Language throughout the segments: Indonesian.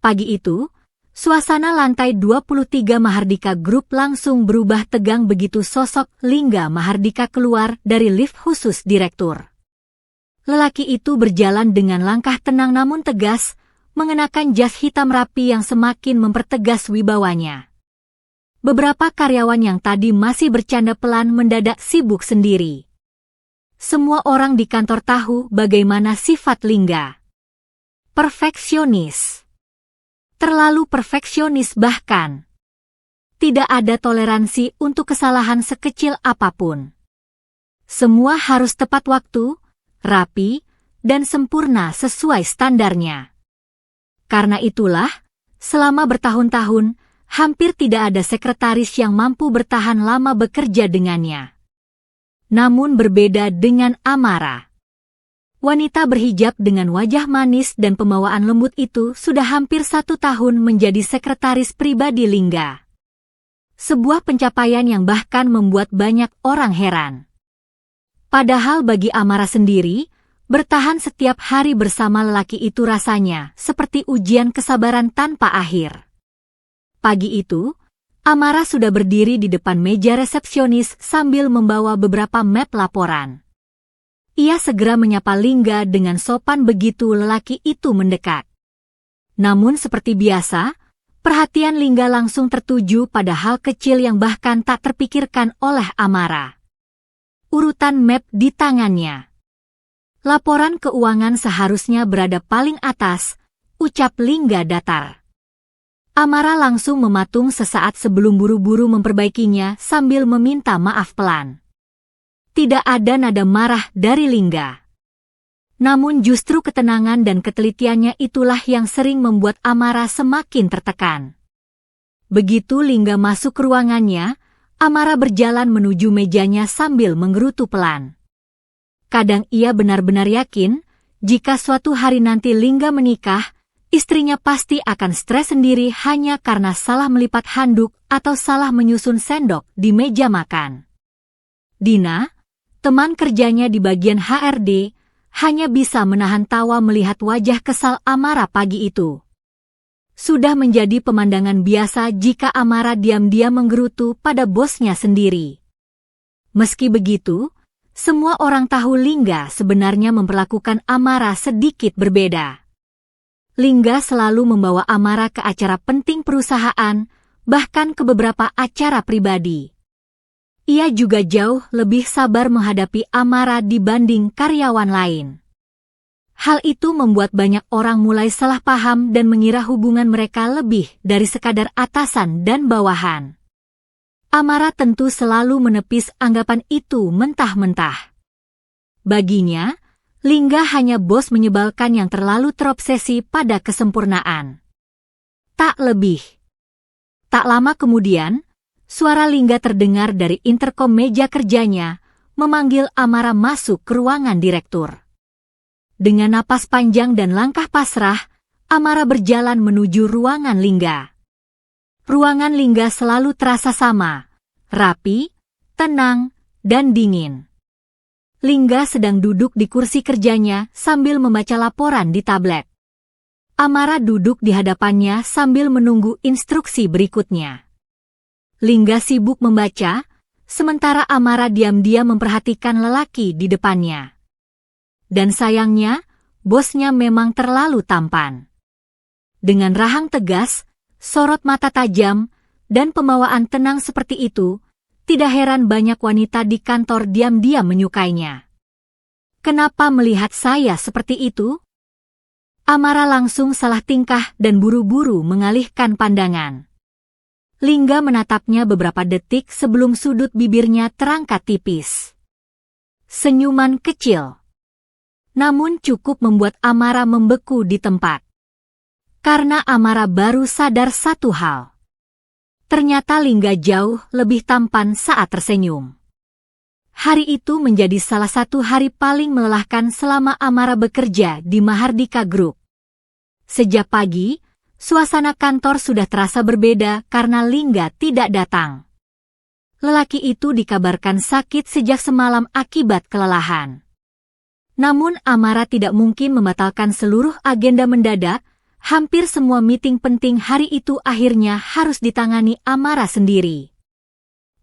Pagi itu, suasana lantai 23 Mahardika Group langsung berubah tegang begitu sosok Lingga Mahardika keluar dari lift khusus direktur. Lelaki itu berjalan dengan langkah tenang namun tegas, mengenakan jas hitam rapi yang semakin mempertegas wibawanya. Beberapa karyawan yang tadi masih bercanda pelan mendadak sibuk sendiri. Semua orang di kantor tahu bagaimana sifat Lingga. Perfeksionis. Terlalu perfeksionis bahkan. Tidak ada toleransi untuk kesalahan sekecil apapun. Semua harus tepat waktu, rapi, dan sempurna sesuai standarnya. Karena itulah, selama bertahun-tahun, hampir tidak ada sekretaris yang mampu bertahan lama bekerja dengannya. Namun berbeda dengan Amara. Wanita berhijab dengan wajah manis dan pembawaan lembut itu sudah hampir 1 tahun menjadi sekretaris pribadi Lingga. Sebuah pencapaian yang bahkan membuat banyak orang heran. Padahal bagi Amara sendiri, bertahan setiap hari bersama lelaki itu rasanya seperti ujian kesabaran tanpa akhir. Pagi itu, Amara sudah berdiri di depan meja resepsionis sambil membawa beberapa map laporan. Ia segera menyapa Lingga dengan sopan begitu lelaki itu mendekat. Namun seperti biasa, perhatian Lingga langsung tertuju pada hal kecil yang bahkan tak terpikirkan oleh Amara. Urutan map di tangannya. Laporan keuangan seharusnya berada paling atas, ucap Lingga datar. Amara langsung mematung sesaat sebelum buru-buru memperbaikinya sambil meminta maaf pelan. Tidak ada nada marah dari Lingga. Namun justru ketenangan dan ketelitiannya itulah yang sering membuat Amara semakin tertekan. Begitu Lingga masuk ke ruangannya, Amara berjalan menuju mejanya sambil menggerutu pelan. Kadang ia benar-benar yakin, jika suatu hari nanti Lingga menikah, istrinya pasti akan stres sendiri hanya karena salah melipat handuk atau salah menyusun sendok di meja makan. Dina, teman kerjanya di bagian HRD, hanya bisa menahan tawa melihat wajah kesal Amara pagi itu. Sudah menjadi pemandangan biasa jika Amara diam-diam menggerutu pada bosnya sendiri. Meski begitu, semua orang tahu Lingga sebenarnya memperlakukan Amara sedikit berbeda. Lingga selalu membawa Amara ke acara penting perusahaan, bahkan ke beberapa acara pribadi. Ia juga jauh lebih sabar menghadapi Amara dibanding karyawan lain. Hal itu membuat banyak orang mulai salah paham dan mengira hubungan mereka lebih dari sekadar atasan dan bawahan. Amara tentu selalu menepis anggapan itu mentah-mentah. Baginya, Lingga hanya bos menyebalkan yang terlalu terobsesi pada kesempurnaan. Tak lebih. Tak lama kemudian, suara Lingga terdengar dari interkom meja kerjanya, memanggil Amara masuk ke ruangan direktur. Dengan napas panjang dan langkah pasrah, Amara berjalan menuju ruangan Lingga. Ruangan Lingga selalu terasa sama, rapi, tenang, dan dingin. Lingga sedang duduk di kursi kerjanya sambil membaca laporan di tablet. Amara duduk di hadapannya sambil menunggu instruksi berikutnya. Lingga sibuk membaca, sementara Amara diam-diam memperhatikan lelaki di depannya. Dan sayangnya, bosnya memang terlalu tampan. Dengan rahang tegas, sorot mata tajam, dan pembawaan tenang seperti itu, tidak heran banyak wanita di kantor diam-diam menyukainya. Kenapa melihat saya seperti itu? Amara langsung salah tingkah dan buru-buru mengalihkan pandangan. Lingga menatapnya beberapa detik sebelum sudut bibirnya terangkat tipis. Senyuman kecil. Namun cukup membuat Amara membeku di tempat. Karena Amara baru sadar satu hal. Ternyata Lingga jauh lebih tampan saat tersenyum. Hari itu menjadi salah satu hari paling melelahkan selama Amara bekerja di Mahardika Group. Sejak pagi, suasana kantor sudah terasa berbeda karena Lingga tidak datang. Lelaki itu dikabarkan sakit sejak semalam akibat kelelahan. Namun Amara tidak mungkin membatalkan seluruh agenda mendadak Hampir semua meeting penting hari itu akhirnya harus ditangani Amara sendiri.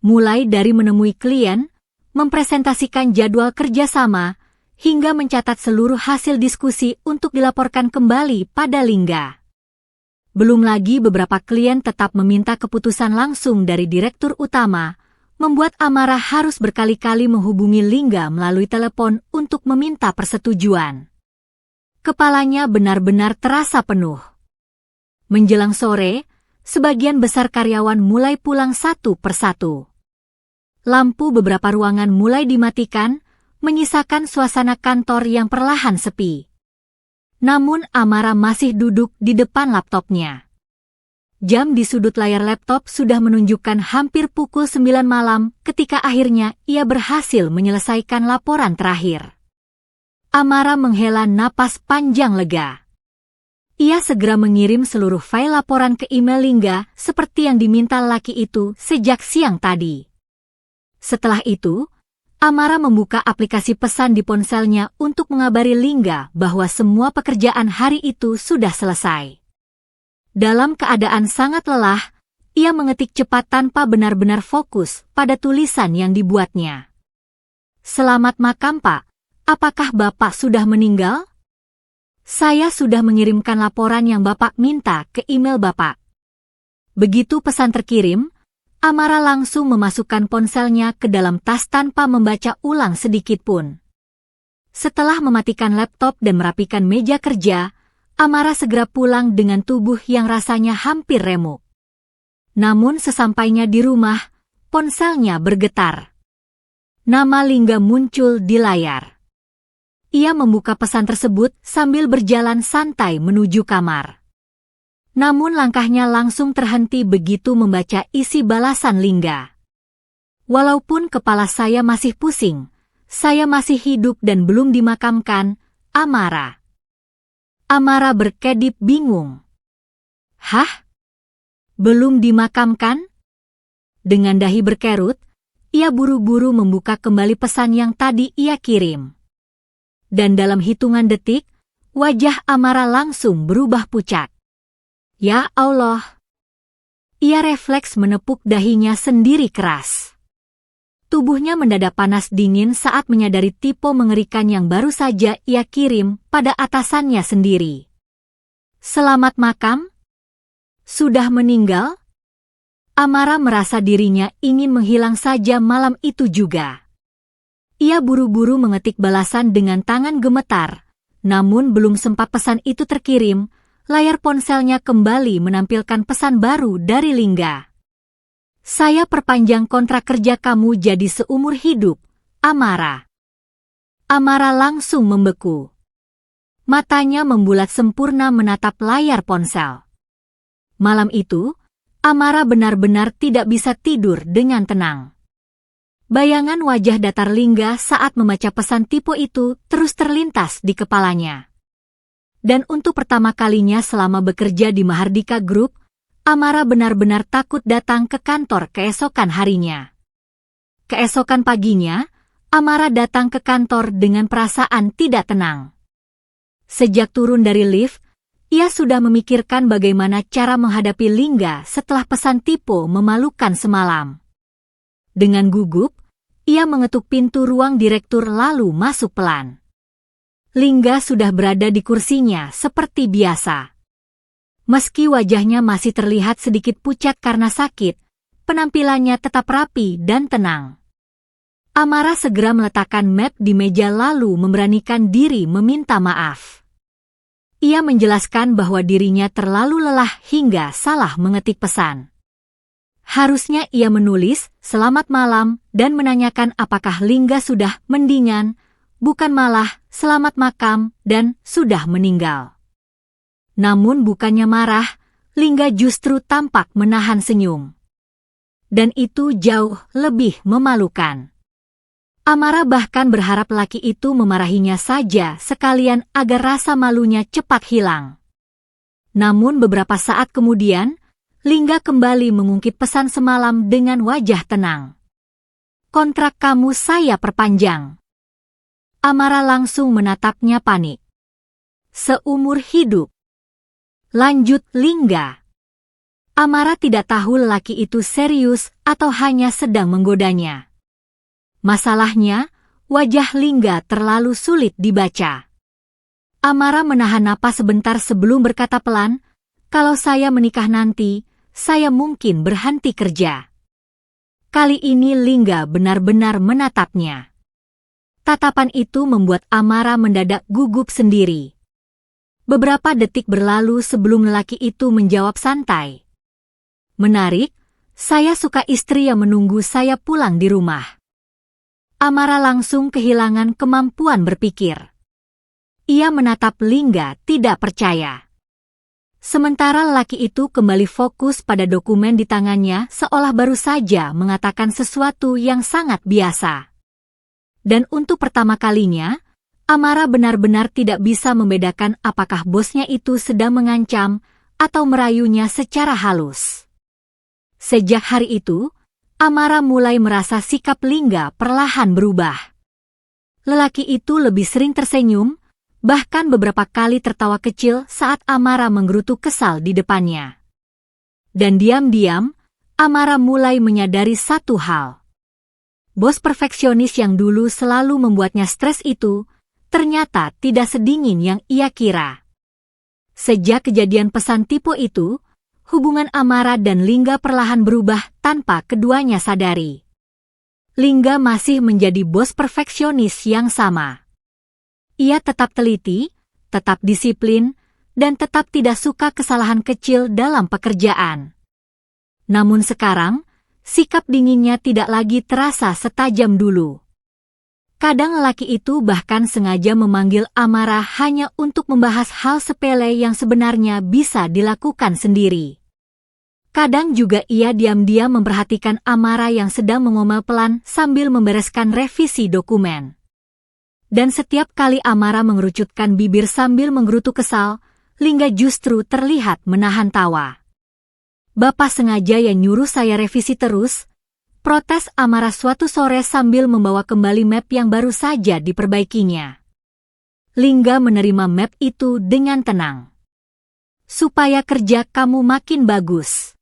Mulai dari menemui klien, mempresentasikan jadwal kerjasama, hingga mencatat seluruh hasil diskusi untuk dilaporkan kembali pada Lingga. Belum lagi beberapa klien tetap meminta keputusan langsung dari direktur utama, membuat Amara harus berkali-kali menghubungi Lingga melalui telepon untuk meminta persetujuan. Kepalanya benar-benar terasa penuh. Menjelang sore, sebagian besar karyawan mulai pulang satu persatu. Lampu beberapa ruangan mulai dimatikan, menyisakan suasana kantor yang perlahan sepi. Namun Amara masih duduk di depan laptopnya. Jam di sudut layar laptop sudah menunjukkan hampir pukul 9 malam ketika akhirnya ia berhasil menyelesaikan laporan terakhir. Amara menghela napas panjang lega. Ia segera mengirim seluruh file laporan ke email Lingga seperti yang diminta laki itu sejak siang tadi. Setelah itu, Amara membuka aplikasi pesan di ponselnya untuk mengabari Lingga bahwa semua pekerjaan hari itu sudah selesai. Dalam keadaan sangat lelah, ia mengetik cepat tanpa benar-benar fokus pada tulisan yang dibuatnya. "Selamat makam, Pak. Apakah Bapak sudah meninggal? Saya sudah mengirimkan laporan yang Bapak minta ke email Bapak." Begitu pesan terkirim, Amara langsung memasukkan ponselnya ke dalam tas tanpa membaca ulang sedikit pun. Setelah mematikan laptop dan merapikan meja kerja, Amara segera pulang dengan tubuh yang rasanya hampir remuk. Namun sesampainya di rumah, ponselnya bergetar. Nama Lingga muncul di layar. Ia membuka pesan tersebut sambil berjalan santai menuju kamar. Namun langkahnya langsung terhenti begitu membaca isi balasan Lingga. "Walaupun kepala saya masih pusing, saya masih hidup dan belum dimakamkan, Amara." Amara berkedip bingung. "Hah? Belum dimakamkan?" Dengan dahi berkerut, ia buru-buru membuka kembali pesan yang tadi ia kirim. Dan dalam hitungan detik, wajah Amara langsung berubah pucat. Ya Allah! Ia refleks menepuk dahinya sendiri keras. Tubuhnya mendadak panas dingin saat menyadari tipe mengerikan yang baru saja ia kirim pada atasannya sendiri. "Selamat makam? Sudah meninggal?" Amara merasa dirinya ingin menghilang saja malam itu juga. Ia buru-buru mengetik balasan dengan tangan gemetar, namun belum sempat pesan itu terkirim, layar ponselnya kembali menampilkan pesan baru dari Lingga. "Saya perpanjang kontrak kerja kamu jadi seumur hidup, Amara." Amara langsung membeku. Matanya membulat sempurna menatap layar ponsel. Malam itu, Amara benar-benar tidak bisa tidur dengan tenang. Bayangan wajah datar Lingga saat membaca pesan tipe itu terus terlintas di kepalanya. Dan untuk pertama kalinya selama bekerja di Mahardika Group, Amara benar-benar takut datang ke kantor keesokan harinya. Keesokan paginya, Amara datang ke kantor dengan perasaan tidak tenang. Sejak turun dari lift, ia sudah memikirkan bagaimana cara menghadapi Lingga setelah pesan tipe memalukan semalam. Dengan gugup, ia mengetuk pintu ruang direktur lalu masuk pelan. Lingga sudah berada di kursinya seperti biasa. Meski wajahnya masih terlihat sedikit pucat karena sakit, penampilannya tetap rapi dan tenang. Amara segera meletakkan map di meja lalu memberanikan diri meminta maaf. Ia menjelaskan bahwa dirinya terlalu lelah hingga salah mengetik pesan. Harusnya ia menulis "Selamat malam" dan menanyakan apakah Lingga sudah mendingan, bukan malah "Selamat makam" dan "sudah meninggal." Namun bukannya marah, Lingga justru tampak menahan senyum. Dan itu jauh lebih memalukan. Amara bahkan berharap laki itu memarahinya saja sekalian agar rasa malunya cepat hilang. Namun beberapa saat kemudian, Lingga kembali mengungkit pesan semalam dengan wajah tenang. "Kontrak kamu saya perpanjang." Amara langsung menatapnya panik. "Seumur hidup? Lanjut Lingga. Amara tidak tahu lelaki itu serius atau hanya sedang menggodanya. Masalahnya, wajah Lingga terlalu sulit dibaca. Amara menahan napas sebentar sebelum berkata pelan, "Kalau saya menikah nanti, saya mungkin berhenti kerja." Kali ini Lingga benar-benar menatapnya. Tatapan itu membuat Amara mendadak gugup sendiri. Beberapa detik berlalu sebelum lelaki itu menjawab santai. "Menarik, saya suka istri yang menunggu saya pulang di rumah." Amara langsung kehilangan kemampuan berpikir. Ia menatap Lingga tidak percaya. Sementara lelaki itu kembali fokus pada dokumen di tangannya seolah baru saja mengatakan sesuatu yang sangat biasa. Dan untuk pertama kalinya, Amara benar-benar tidak bisa membedakan apakah bosnya itu sedang mengancam atau merayunya secara halus. Sejak hari itu, Amara mulai merasa sikap Lingga perlahan berubah. Lelaki itu lebih sering tersenyum, bahkan beberapa kali tertawa kecil saat Amara menggerutu kesal di depannya. Dan diam-diam, Amara mulai menyadari satu hal. Bos perfeksionis yang dulu selalu membuatnya stres itu, ternyata tidak sedingin yang ia kira. Sejak kejadian pesan tipu itu, hubungan Amara dan Lingga perlahan berubah tanpa keduanya sadari. Lingga masih menjadi bos perfeksionis yang sama. Ia tetap teliti, tetap disiplin, dan tetap tidak suka kesalahan kecil dalam pekerjaan. Namun sekarang, sikap dinginnya tidak lagi terasa setajam dulu. Kadang lelaki itu bahkan sengaja memanggil Amara hanya untuk membahas hal sepele yang sebenarnya bisa dilakukan sendiri. Kadang juga ia diam-diam memperhatikan Amara yang sedang mengomel pelan sambil membereskan revisi dokumen. Dan setiap kali Amara mengerucutkan bibir sambil menggerutu kesal, Lingga justru terlihat menahan tawa. "Bapak sengaja yang nyuruh saya revisi terus?" protes Amara suatu sore sambil membawa kembali map yang baru saja diperbaikinya. Lingga menerima map itu dengan tenang. "Supaya kerja kamu makin bagus.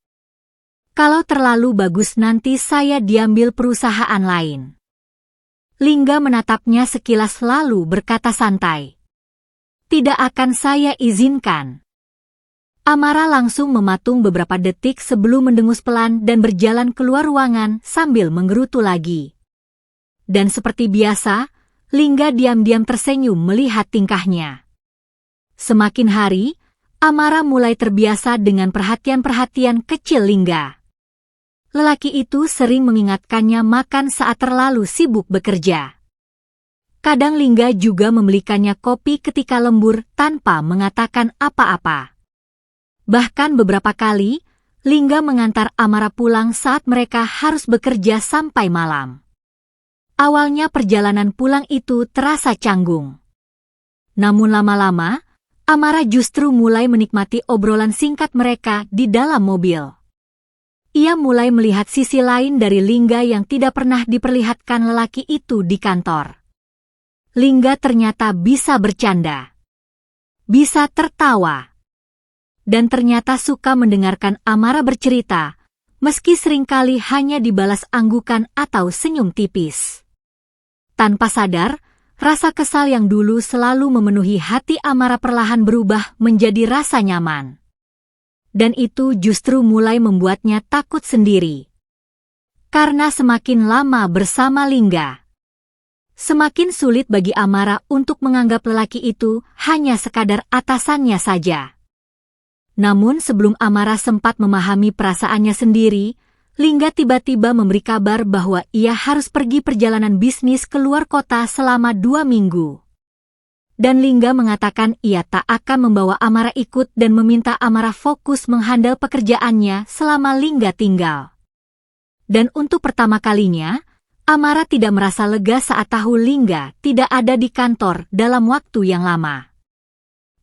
Kalau terlalu bagus nanti saya diambil perusahaan lain." Lingga menatapnya sekilas lalu berkata santai, "Tidak akan saya izinkan." Amara langsung mematung beberapa detik sebelum mendengus pelan dan berjalan keluar ruangan sambil menggerutu lagi. Dan seperti biasa, Lingga diam-diam tersenyum melihat tingkahnya. Semakin hari, Amara mulai terbiasa dengan perhatian-perhatian kecil Lingga. Lelaki itu sering mengingatkannya makan saat terlalu sibuk bekerja. Kadang Lingga juga membelikannya kopi ketika lembur tanpa mengatakan apa-apa. Bahkan beberapa kali, Lingga mengantar Amara pulang saat mereka harus bekerja sampai malam. Awalnya perjalanan pulang itu terasa canggung. Namun lama-lama, Amara justru mulai menikmati obrolan singkat mereka di dalam mobil. Ia mulai melihat sisi lain dari Lingga yang tidak pernah diperlihatkan lelaki itu di kantor. Lingga ternyata bisa bercanda, bisa tertawa, dan ternyata suka mendengarkan Amara bercerita, meski seringkali hanya dibalas anggukan atau senyum tipis. Tanpa sadar, rasa kesal yang dulu selalu memenuhi hati Amara perlahan berubah menjadi rasa nyaman. Dan itu justru mulai membuatnya takut sendiri. Karena semakin lama bersama Lingga, semakin sulit bagi Amara untuk menganggap lelaki itu hanya sekadar atasannya saja. Namun sebelum Amara sempat memahami perasaannya sendiri, Lingga tiba-tiba memberi kabar bahwa ia harus pergi perjalanan bisnis keluar kota selama 2 minggu. Dan Lingga mengatakan ia tak akan membawa Amara ikut dan meminta Amara fokus menghandle pekerjaannya selama Lingga tinggal. Dan untuk pertama kalinya, Amara tidak merasa lega saat tahu Lingga tidak ada di kantor dalam waktu yang lama.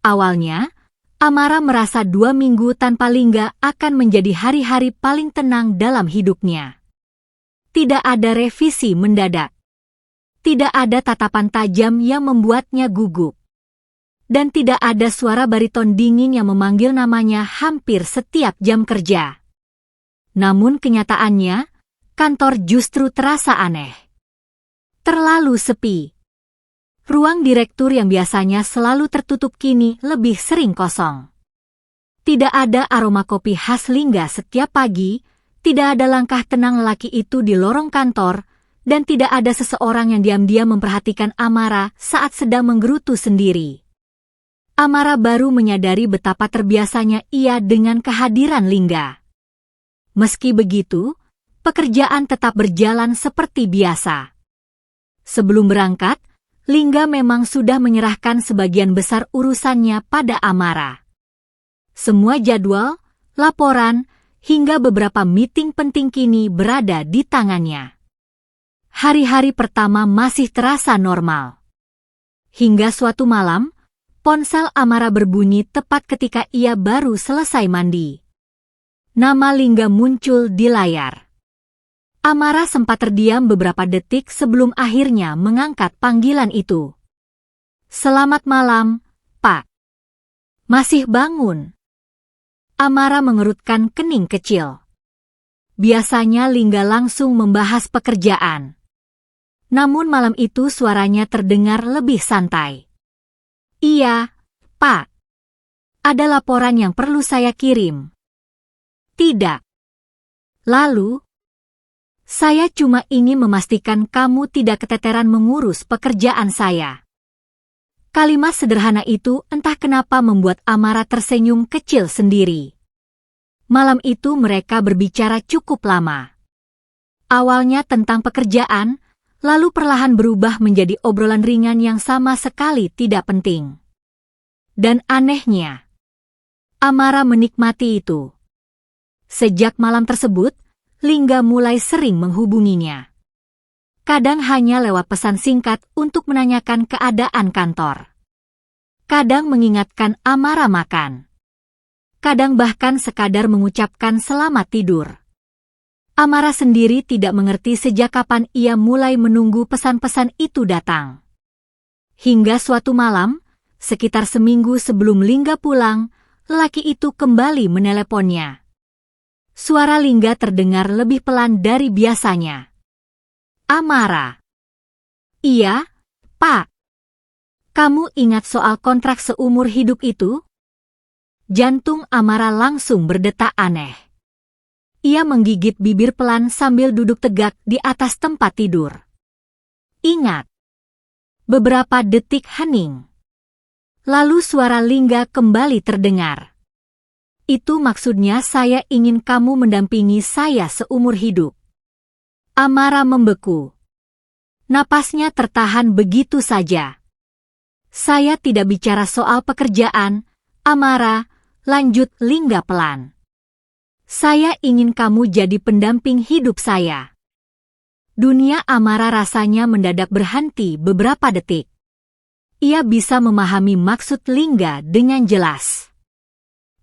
Awalnya, Amara merasa 2 minggu tanpa Lingga akan menjadi hari-hari paling tenang dalam hidupnya. Tidak ada revisi mendadak. Tidak ada tatapan tajam yang membuatnya gugup. dan tidak ada suara bariton dingin yang memanggil namanya hampir setiap jam kerja. Namun kenyataannya, kantor justru terasa aneh. Terlalu sepi. Ruang direktur yang biasanya selalu tertutup kini lebih sering kosong. Tidak ada aroma kopi khas Lingga setiap pagi, tidak ada langkah tenang lelaki itu di lorong kantor, dan tidak ada seseorang yang diam-diam memperhatikan Amara saat sedang menggerutu sendiri. Amara baru menyadari betapa terbiasanya ia dengan kehadiran Lingga. Meski begitu, pekerjaan tetap berjalan seperti biasa. Sebelum berangkat, Lingga memang sudah menyerahkan sebagian besar urusannya pada Amara. Semua jadwal, laporan, hingga beberapa meeting penting kini berada di tangannya. Hari-hari pertama masih terasa normal. Hingga suatu malam, ponsel Amara berbunyi tepat ketika ia baru selesai mandi. Nama Lingga muncul di layar. Amara sempat terdiam beberapa detik sebelum akhirnya mengangkat panggilan itu. "Selamat malam, Pak." "Masih bangun?" Amara mengerutkan kening kecil. Biasanya Lingga langsung membahas pekerjaan. Namun malam itu suaranya terdengar lebih santai. "Iya, Pak. Ada laporan yang perlu saya kirim." "Tidak." "Lalu?" "Saya cuma ingin memastikan kamu tidak keteteran mengurus pekerjaan saya." Kalimat sederhana itu entah kenapa membuat Amara tersenyum kecil sendiri. Malam itu mereka berbicara cukup lama. Awalnya tentang pekerjaan, lalu perlahan berubah menjadi obrolan ringan yang sama sekali tidak penting. Dan anehnya, Amara menikmati itu. Sejak malam tersebut, Lingga mulai sering menghubunginya. Kadang hanya lewat pesan singkat untuk menanyakan keadaan kantor. Kadang mengingatkan Amara makan. Kadang bahkan sekadar mengucapkan selamat tidur. Amara sendiri tidak mengerti sejak kapan ia mulai menunggu pesan-pesan itu datang. Hingga suatu malam, sekitar seminggu sebelum Lingga pulang, lelaki itu kembali meneleponnya. Suara Lingga terdengar lebih pelan dari biasanya. "Amara." "Iya, Pak." "Kamu ingat soal kontrak seumur hidup itu?" Jantung Amara langsung berdetak aneh. Ia menggigit bibir pelan sambil duduk tegak di atas tempat tidur. "Ingat." Beberapa detik hening. Lalu suara Lingga kembali terdengar. "Itu maksudnya saya ingin kamu mendampingi saya seumur hidup." Amara membeku. Napasnya tertahan begitu saja. "Saya tidak bicara soal pekerjaan, Amara," lanjut Lingga pelan. "Saya ingin kamu jadi pendamping hidup saya." Dunia Amara rasanya mendadak berhenti beberapa detik. Ia bisa memahami maksud Lingga dengan jelas.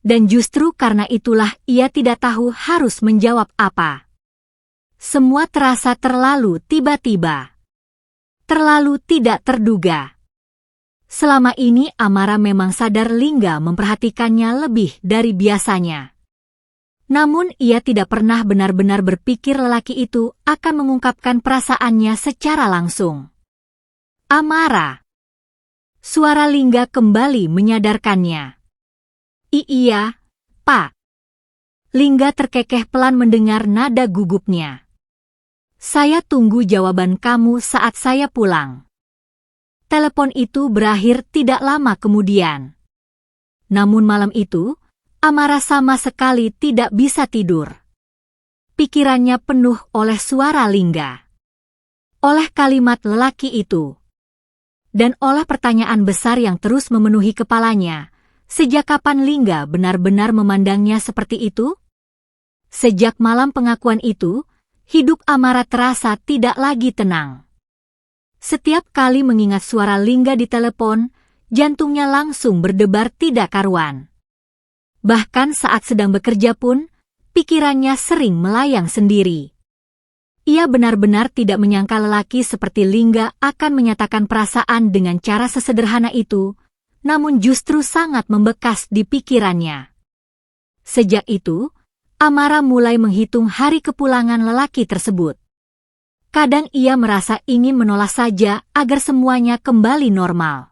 Dan justru karena itulah ia tidak tahu harus menjawab apa. Semua terasa terlalu tiba-tiba. Terlalu tidak terduga. Selama ini Amara memang sadar Lingga memperhatikannya lebih dari biasanya. Namun ia tidak pernah benar-benar berpikir lelaki itu akan mengungkapkan perasaannya secara langsung. "Amara." Suara Lingga kembali menyadarkannya. "Iya, Pak." Lingga terkekeh pelan mendengar nada gugupnya. "Saya tunggu jawaban kamu saat saya pulang." Telepon itu berakhir tidak lama kemudian. Namun malam itu, Amara sama sekali tidak bisa tidur. Pikirannya penuh oleh suara Lingga. Oleh kalimat lelaki itu. Dan oleh pertanyaan besar yang terus memenuhi kepalanya. Sejak kapan Lingga benar-benar memandangnya seperti itu? Sejak malam pengakuan itu, hidup Amara terasa tidak lagi tenang. Setiap kali mengingat suara Lingga di telepon, jantungnya langsung berdebar tidak karuan. Bahkan saat sedang bekerja pun, pikirannya sering melayang sendiri. Ia benar-benar tidak menyangka lelaki seperti Lingga akan menyatakan perasaan dengan cara sesederhana itu, namun justru sangat membekas di pikirannya. Sejak itu, Amara mulai menghitung hari kepulangan lelaki tersebut. Kadang ia merasa ingin menolak saja agar semuanya kembali normal.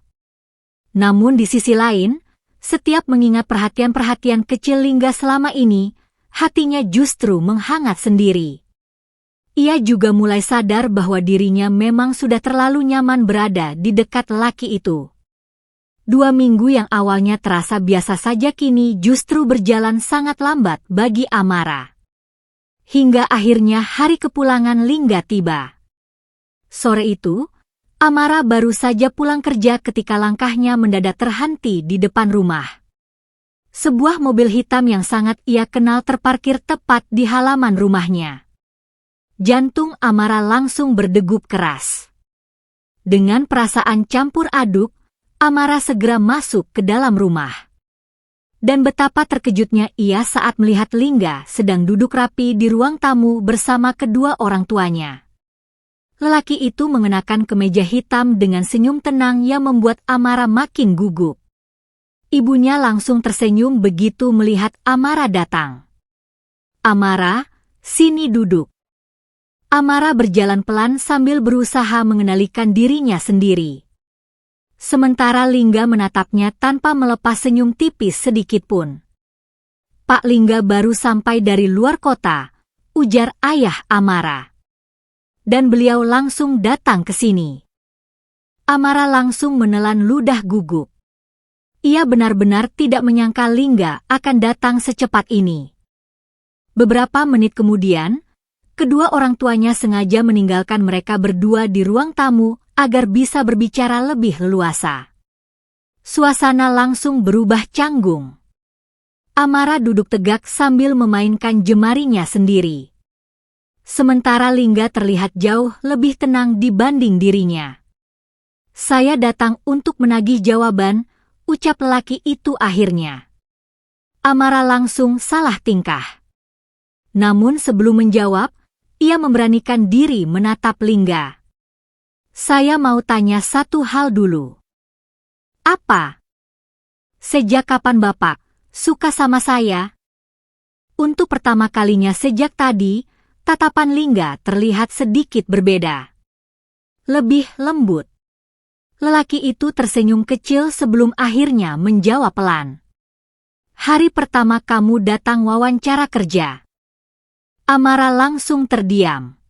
Namun di sisi lain, setiap mengingat perhatian-perhatian kecil Lingga selama ini, hatinya justru menghangat sendiri. Ia juga mulai sadar bahwa dirinya memang sudah terlalu nyaman berada di dekat lelaki itu. 2 minggu yang awalnya terasa biasa saja kini justru berjalan sangat lambat bagi Amara. Hingga akhirnya hari kepulangan Lingga tiba. Sore itu, Amara baru saja pulang kerja ketika langkahnya mendadak terhenti di depan rumah. Sebuah mobil hitam yang sangat ia kenal terparkir tepat di halaman rumahnya. Jantung Amara langsung berdegup keras. Dengan perasaan campur aduk, Amara segera masuk ke dalam rumah. Dan betapa terkejutnya ia saat melihat Lingga sedang duduk rapi di ruang tamu bersama kedua orang tuanya. Lelaki itu mengenakan kemeja hitam dengan senyum tenang yang membuat Amara makin gugup. Ibunya langsung tersenyum begitu melihat Amara datang. "Amara, sini duduk." Amara berjalan pelan sambil berusaha mengendalikan dirinya sendiri. Sementara Lingga menatapnya tanpa melepas senyum tipis sedikitpun. "Pak Lingga baru sampai dari luar kota," ujar ayah Amara. "Dan beliau langsung datang ke sini." Amara langsung menelan ludah gugup. Ia benar-benar tidak menyangka Lingga akan datang secepat ini. Beberapa menit kemudian, kedua orang tuanya sengaja meninggalkan mereka berdua di ruang tamu agar bisa berbicara lebih leluasa. Suasana langsung berubah canggung. Amara duduk tegak sambil memainkan jemarinya sendiri. Sementara Lingga terlihat jauh lebih tenang dibanding dirinya. "Saya datang untuk menagih jawaban," ucap lelaki itu akhirnya. Amara langsung salah tingkah. Namun sebelum menjawab, ia memberanikan diri menatap Lingga. "Saya mau tanya satu hal dulu." "Apa?" "Sejak kapan Bapak suka sama saya?" Untuk pertama kalinya sejak tadi, tatapan Lingga terlihat sedikit berbeda. Lebih lembut. Lelaki itu tersenyum kecil sebelum akhirnya menjawab pelan. "Hari pertama kamu datang wawancara kerja." Amara langsung terdiam.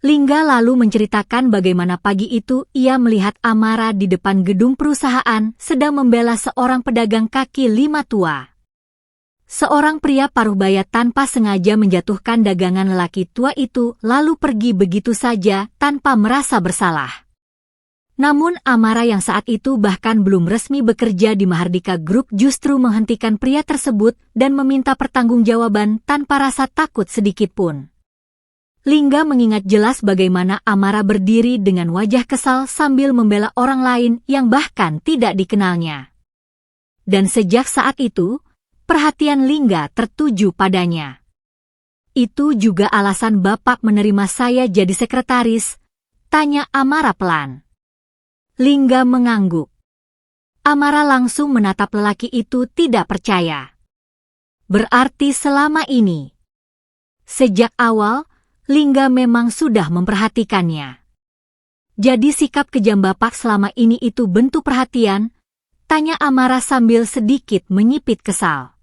Lingga lalu menceritakan bagaimana pagi itu ia melihat Amara di depan gedung perusahaan sedang membela seorang pedagang kaki lima tua. Seorang pria paruh baya tanpa sengaja menjatuhkan dagangan lelaki tua itu lalu pergi begitu saja tanpa merasa bersalah. Namun Amara yang saat itu bahkan belum resmi bekerja di Mahardika Group justru menghentikan pria tersebut dan meminta pertanggungjawaban tanpa rasa takut sedikitpun. Lingga mengingat jelas bagaimana Amara berdiri dengan wajah kesal sambil membela orang lain yang bahkan tidak dikenalnya. Dan sejak saat itu, perhatian Lingga tertuju padanya. "Itu juga alasan Bapak menerima saya jadi sekretaris?" tanya Amara pelan. Lingga mengangguk. Amara langsung menatap lelaki itu tidak percaya. "Berarti selama ini, sejak awal, Lingga memang sudah memperhatikannya. Jadi sikap kejam Bapak selama ini itu bentuk perhatian?" tanya Amara sambil sedikit menyipit kesal.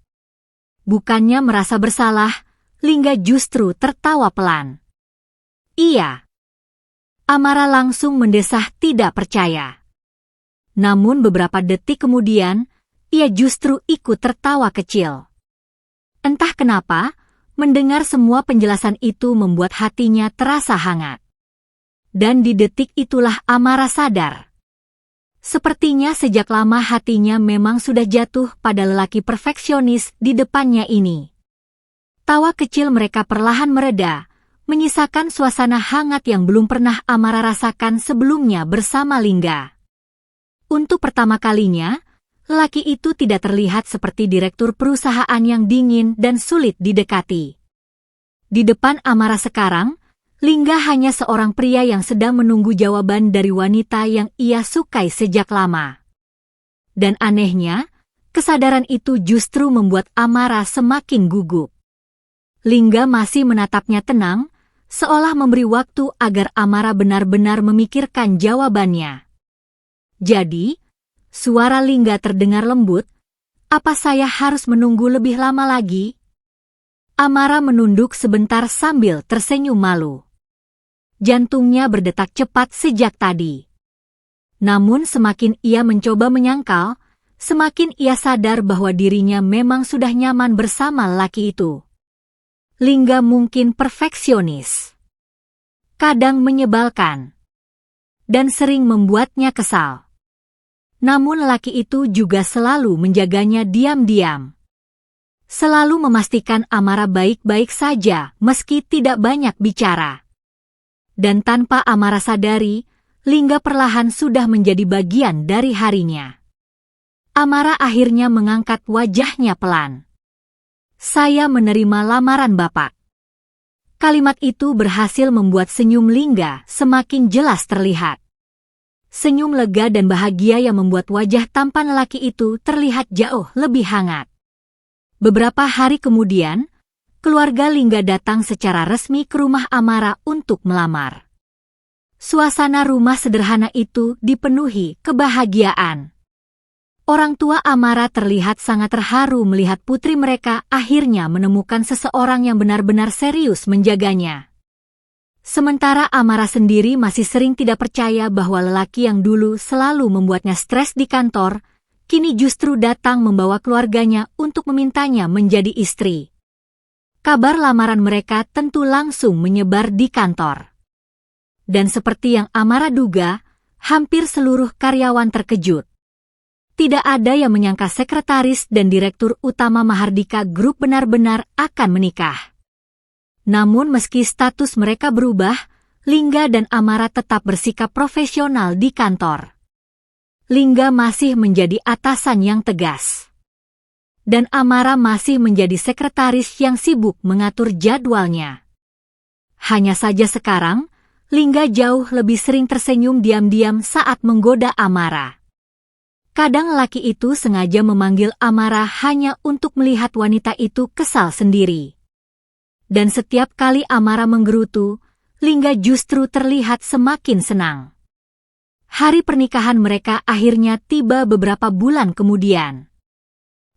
Bukannya merasa bersalah, Lingga justru tertawa pelan. "Iya." Amara langsung mendesah tidak percaya. Namun beberapa detik kemudian, ia justru ikut tertawa kecil. Entah kenapa, mendengar semua penjelasan itu membuat hatinya terasa hangat. Dan di detik itulah Amara sadar. Sepertinya sejak lama hatinya memang sudah jatuh pada lelaki perfeksionis di depannya ini. Tawa kecil mereka perlahan mereda, menyisakan suasana hangat yang belum pernah Amara rasakan sebelumnya bersama Lingga. Untuk pertama kalinya, lelaki itu tidak terlihat seperti direktur perusahaan yang dingin dan sulit didekati. Di depan Amara sekarang, Lingga hanya seorang pria yang sedang menunggu jawaban dari wanita yang ia sukai sejak lama. Dan anehnya, kesadaran itu justru membuat Amara semakin gugup. Lingga masih menatapnya tenang, seolah memberi waktu agar Amara benar-benar memikirkan jawabannya. Jadi, suara Lingga terdengar lembut, "Apa saya harus menunggu lebih lama lagi?" Amara menunduk sebentar sambil tersenyum malu. Jantungnya berdetak cepat sejak tadi. Namun semakin ia mencoba menyangkal, semakin ia sadar bahwa dirinya memang sudah nyaman bersama lelaki itu. Lingga mungkin perfeksionis, kadang menyebalkan, dan sering membuatnya kesal. Namun lelaki itu juga selalu menjaganya diam-diam. Selalu memastikan Amara baik-baik saja meski tidak banyak bicara. Dan tanpa Amara sadari, Lingga perlahan sudah menjadi bagian dari harinya. Amara akhirnya mengangkat wajahnya pelan. "Saya menerima lamaran Bapak." Kalimat itu berhasil membuat senyum Lingga semakin jelas terlihat. Senyum lega dan bahagia yang membuat wajah tampan lelaki itu terlihat jauh lebih hangat. Beberapa hari kemudian, keluarga Lingga datang secara resmi ke rumah Amara untuk melamar. Suasana rumah sederhana itu dipenuhi kebahagiaan. Orang tua Amara terlihat sangat terharu melihat putri mereka akhirnya menemukan seseorang yang benar-benar serius menjaganya. Sementara Amara sendiri masih sering tidak percaya bahwa lelaki yang dulu selalu membuatnya stres di kantor, kini justru datang membawa keluarganya untuk memintanya menjadi istri. Kabar lamaran mereka tentu langsung menyebar di kantor. Dan seperti yang Amara duga, hampir seluruh karyawan terkejut. Tidak ada yang menyangka sekretaris dan direktur utama Mahardika Group benar-benar akan menikah. Namun meski status mereka berubah, Lingga dan Amara tetap bersikap profesional di kantor. Lingga masih menjadi atasan yang tegas. Dan Amara masih menjadi sekretaris yang sibuk mengatur jadwalnya. Hanya saja sekarang, Lingga jauh lebih sering tersenyum diam-diam saat menggoda Amara. Kadang lelaki itu sengaja memanggil Amara hanya untuk melihat wanita itu kesal sendiri. Dan setiap kali Amara menggerutu, Lingga justru terlihat semakin senang. Hari pernikahan mereka akhirnya tiba beberapa bulan kemudian.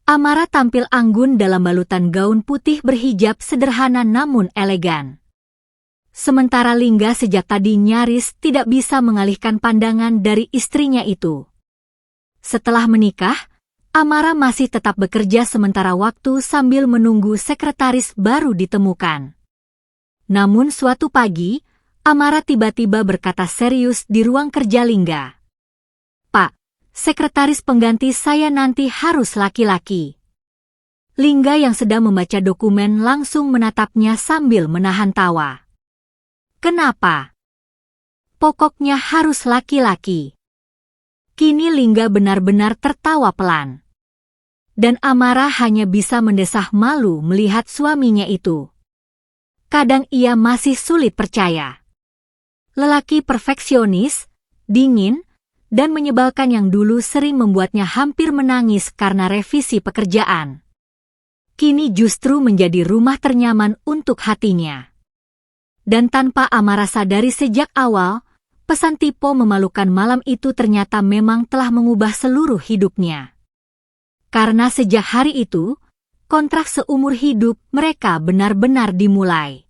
Amara tampil anggun dalam balutan gaun putih berhijab sederhana namun elegan. Sementara Lingga sejak tadi nyaris tidak bisa mengalihkan pandangan dari istrinya itu. Setelah menikah, Amara masih tetap bekerja sementara waktu sambil menunggu sekretaris baru ditemukan. Namun suatu pagi, Amara tiba-tiba berkata serius di ruang kerja Lingga. "Pak, sekretaris pengganti saya nanti harus laki-laki." Lingga yang sedang membaca dokumen langsung menatapnya sambil menahan tawa. "Kenapa? Pokoknya harus laki-laki." Kini Lingga benar-benar tertawa pelan. Dan Amara hanya bisa mendesah malu melihat suaminya itu. Kadang ia masih sulit percaya. Lelaki perfeksionis, dingin, dan menyebalkan yang dulu sering membuatnya hampir menangis karena revisi pekerjaan. Kini justru menjadi rumah ternyaman untuk hatinya. Dan tanpa Amara sadari sejak awal, pesan tipe memalukan malam itu ternyata memang telah mengubah seluruh hidupnya. Karena sejak hari itu, kontrak seumur hidup mereka benar-benar dimulai.